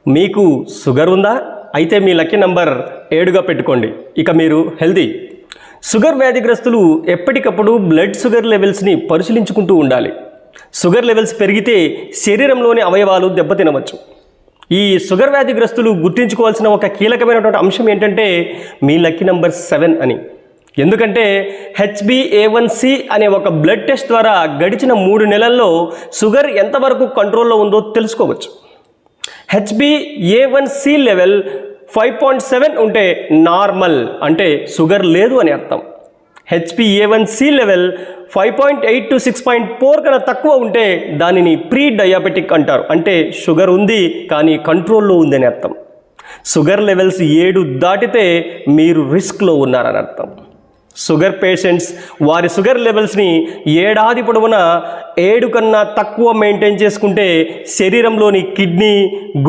మీకు షుగర్ ఉందా? అయితే మీ లక్కీ నంబర్ 7గా పెట్టుకోండి. ఇక మీరు హెల్తీ. షుగర్ వ్యాధిగ్రస్తులు ఎప్పటికప్పుడు బ్లడ్ షుగర్ లెవెల్స్ని పరిశీలించుకుంటూ ఉండాలి. షుగర్ లెవెల్స్ పెరిగితే శరీరంలోని అవయవాలు దెబ్బతినవచ్చు. ఈ షుగర్ వ్యాధిగ్రస్తులు గుర్తుంచుకోవాల్సిన ఒక కీలకమైనటువంటి అంశం ఏంటంటే మీ లక్కీ నంబర్ 7 అని. ఎందుకంటే HbA1c అనే ఒక బ్లడ్ టెస్ట్ ద్వారా గడిచిన 3 నెలల్లో షుగర్ ఎంతవరకు కంట్రోల్లో ఉందో తెలుసుకోవచ్చు. HbA1c లెవెల్ 5.7 ఉంటే నార్మల్, అంటే షుగర్ లేదు అని అర్థం. HbA1c లెవెల్ 5.8 to 6.4 కన్నా తక్కువ ఉంటే దానిని ప్రీ డయాబెటిక్ అంటారు, అంటే షుగర్ ఉంది కానీ కంట్రోల్లో ఉందని అర్థం. షుగర్ లెవెల్స్ 7 దాటితే మీరు రిస్క్లో ఉన్నారని అర్థం. షుగర్ పేషెంట్స్ వారి షుగర్ లెవెల్స్ని ఏడాది పొడవునా 7 కన్నా తక్కువ మెయింటైన్ చేసుకుంటే శరీరంలోని కిడ్నీ